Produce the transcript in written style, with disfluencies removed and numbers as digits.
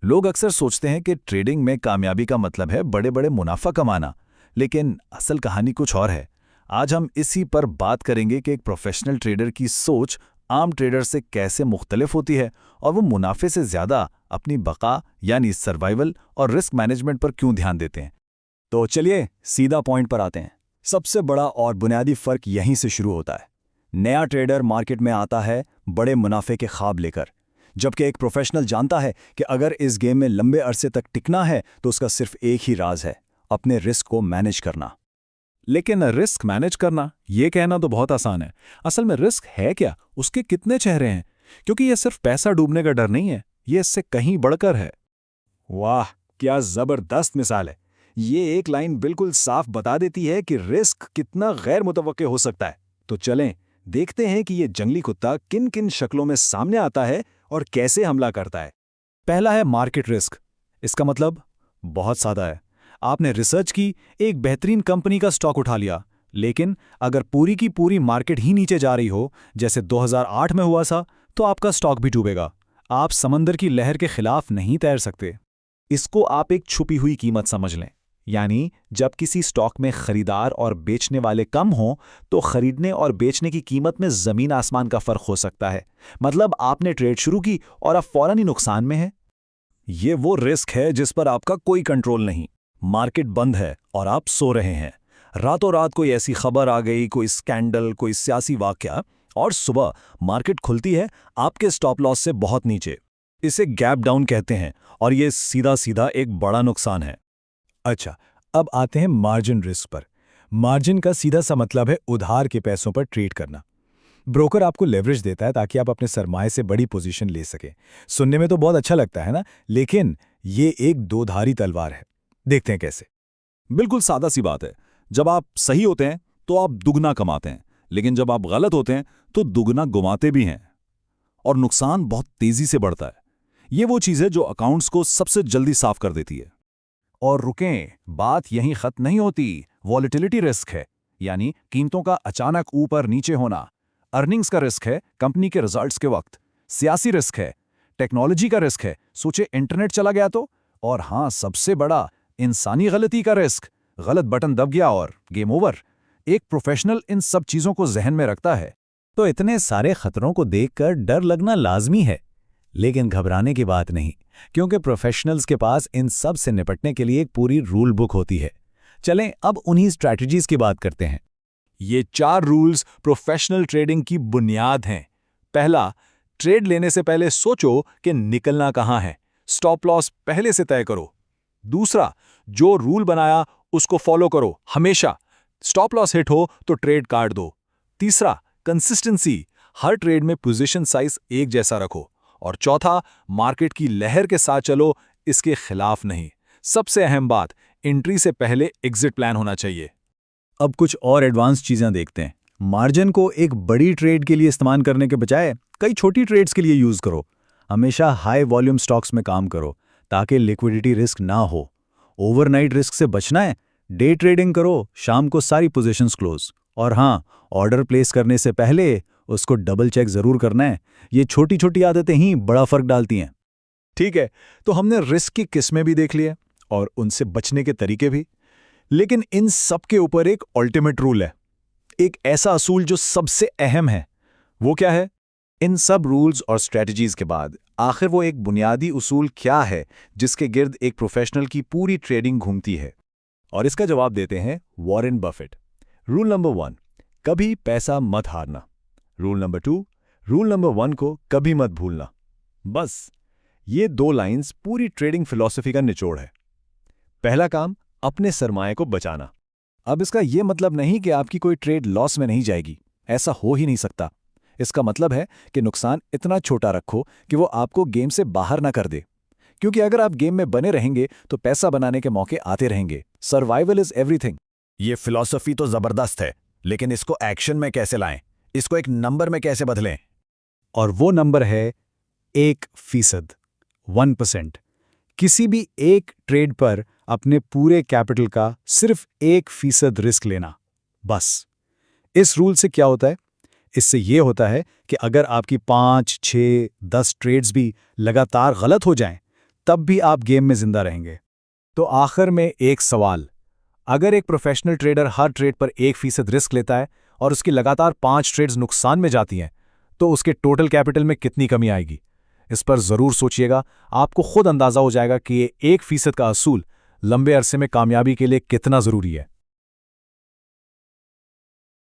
लोग अक्सर सोचते हैं कि ट्रेडिंग में कामयाबी का मतलब है बड़े बड़े मुनाफा कमाना, लेकिन असल कहानी कुछ और है। आज हम इसी पर बात करेंगे कि एक प्रोफेशनल ट्रेडर की सोच आम ट्रेडर से कैसे मुख्तलिफ होती है और वो मुनाफे से ज़्यादा अपनी बका यानी सर्वाइवल और रिस्क मैनेजमेंट पर क्यों ध्यान देते हैं। तो चलिए सीधा पॉइंट पर आते हैं। सबसे बड़ा और बुनियादी फर्क यहीं से शुरू होता है। नया ट्रेडर मार्केट में आता है बड़े मुनाफे के ख्वाब लेकर, जबकि एक प्रोफेशनल जानता है कि अगर इस गेम में लंबे अरसे तक टिकना है तो उसका सिर्फ एक ही राज है, अपने रिस्क को मैनेज करना। लेकिन रिस्क मैनेज करना, ये कहना तो बहुत आसान है। असल में रिस्क है क्या, उसके कितने चेहरे हैं? क्योंकि ये सिर्फ पैसा डूबने का डर नहीं है, ये इससे कहीं बढ़कर है। वाह, क्या जबरदस्त मिसाल है। ये एक लाइन बिल्कुल साफ बता देती है कि रिस्क कितना गैर मुतवक्के हो सकता है। तो चलें देखते हैं कि ये जंगली कुत्ता किन किन शक्लों में सामने आता है और कैसे हमला करता है। पहला है मार्केट रिस्क। इसका मतलब बहुत सादा है। आपने रिसर्च की, एक बेहतरीन कंपनी का स्टॉक उठा लिया, लेकिन अगर पूरी की पूरी मार्केट ही नीचे जा रही हो, जैसे 2008 में हुआ था, तो आपका स्टॉक भी डूबेगा। आप समंदर की लहर के खिलाफ नहीं तैर सकते। इसको आप एक छुपी हुई कीमत समझ लें। यानी जब किसी स्टॉक में खरीदार और बेचने वाले कम हों, तो खरीदने और बेचने की कीमत में जमीन आसमान का फर्क हो सकता है। मतलब आपने ट्रेड शुरू की और आप फौरन ही नुकसान में हैं। ये वो रिस्क है जिस पर आपका कोई कंट्रोल नहीं। मार्केट बंद है और आप सो रहे हैं। रातों रात कोई ऐसी खबर आ गई, कोई स्कैंडल, कोई सियासी वाकया, और सुबह मार्केट खुलती है आपके स्टॉप लॉस से बहुत नीचे। इसे गैप डाउन कहते हैं और ये सीधा सीधा एक बड़ा नुकसान है। अच्छा, अब आते हैं मार्जिन रिस्क पर। मार्जिन का सीधा सा मतलब है उधार के पैसों पर ट्रेड करना। ब्रोकर आपको लेवरेज देता है ताकि आप अपने सरमाए से बड़ी पोजीशन ले सकें। सुनने में तो बहुत अच्छा लगता है ना, लेकिन ये एक दोधारी तलवार है। देखते हैं कैसे। बिल्कुल सादा सी बात है। जब आप सही होते हैं तो आप दुगना कमाते हैं, लेकिन जब आप गलत होते हैं तो दुगना गुमाते भी हैं और नुकसान बहुत तेजी से बढ़ता है। ये वो चीज़ है जो अकाउंट्स को सबसे जल्दी साफ कर देती है। और रुकें, बात यहीं खत्म नहीं होती। वॉलेटिलिटी रिस्क है, यानी कीमतों का अचानक ऊपर नीचे होना। अर्निंग्स का रिस्क है, कंपनी के रिजल्ट्स के वक्त। सियासी रिस्क है। टेक्नोलॉजी का रिस्क है, सोचे इंटरनेट चला गया तो। और हाँ, सबसे बड़ा इंसानी गलती का रिस्क। गलत बटन दब गया और गेम ओवर। एक प्रोफेशनल इन सब चीजों को जहन में रखता है। तो इतने सारे खतरों को देखकर डर लगना लाजमी है, लेकिन घबराने की बात नहीं, क्योंकि प्रोफेशनल्स के पास इन सब से निपटने के लिए एक पूरी रूल बुक होती है। चलें अब उन्हीं स्ट्रैटेजीज की बात करते हैं। ये 4 रूल्स प्रोफेशनल ट्रेडिंग की बुनियाद हैं। पहला, ट्रेड लेने से पहले सोचो कि निकलना कहां है। स्टॉप लॉस पहले से तय करो। दूसरा, जो रूल बनाया उसको फॉलो करो हमेशा। स्टॉप लॉस हिट हो तो ट्रेड काट दो। तीसरा, कंसिस्टेंसी। हर ट्रेड में पोजीशन साइज एक जैसा रखो। और चौथा, मार्केट की लहर के साथ चलो, इसके खिलाफ नहीं। सबसे अहम बात, एंट्री से पहले एग्जिट प्लान होना चाहिए। अब कुछ और एडवांस चीजें देखते हैं। मार्जिन को एक बड़ी ट्रेड के लिए इस्तेमाल करने के बजाय कई छोटी ट्रेड्स के लिए यूज करो। हमेशा हाई वॉल्यूम स्टॉक्स में काम करो ताकि लिक्विडिटी रिस्क ना हो। ओवरनाइट रिस्क से बचना है, डे ट्रेडिंग करो, शाम को सारी पोजीशंस क्लोज। और हाँ, ऑर्डर प्लेस करने से पहले उसको डबल चेक जरूर करना है। ये छोटी छोटी आदतें ही बड़ा फर्क डालती हैं। ठीक है, तो हमने रिस्क की किस्में भी देख ली है और उनसे बचने के तरीके भी। लेकिन इन सब के ऊपर एक अल्टीमेट रूल है, एक ऐसा असूल जो सबसे अहम है। वो क्या है? इन सब रूल्स और स्ट्रेटजीज के बाद आखिर वो एक बुनियादी उसूल क्या है जिसके गिर्द एक प्रोफेशनल की पूरी ट्रेडिंग घूमती है? और इसका जवाब देते हैं वॉरेन बफेट। रूल नंबर 1, कभी पैसा मत हारना। रूल नंबर 2, रूल नंबर 1 को कभी मत भूलना। बस ये 2 लाइंस पूरी ट्रेडिंग फिलॉसफी का निचोड़ है। पहला काम, अपने सरमाए को बचाना। अब इसका यह मतलब नहीं कि आपकी कोई ट्रेड लॉस में नहीं जाएगी, ऐसा हो ही नहीं सकता। इसका मतलब है कि नुकसान इतना छोटा रखो कि वो आपको गेम से बाहर ना कर दे। क्योंकि अगर आप गेम में बने रहेंगे तो पैसा बनाने के मौके आते रहेंगे। Survival is everything. ये फिलॉसफी तो जबरदस्त है, लेकिन इसको एक्शन में कैसे लाएं? इसको एक नंबर में कैसे बदलें? और वो नंबर है 1%, 1%। किसी भी एक ट्रेड पर अपने पूरे कैपिटल का सिर्फ 1% रिस्क लेना, बस। इस रूल से क्या होता है? इससे यह होता है कि अगर आपकी 5, 6, 10 ट्रेड्स भी लगातार गलत हो जाएं, तब भी आप गेम में जिंदा रहेंगे। तो आखिर में एक सवाल, अगर एक प्रोफेशनल ट्रेडर हर ट्रेड पर 1% रिस्क लेता है और उसकी लगातार 5 ट्रेड्स नुकसान में जाती हैं, तो उसके टोटल कैपिटल में कितनी कमी आएगी? इस पर ज़रूर सोचिएगा, आपको खुद अंदाज़ा हो जाएगा कि ये 1% का असूल लंबे अरसे में कामयाबी के लिए कितना ज़रूरी है।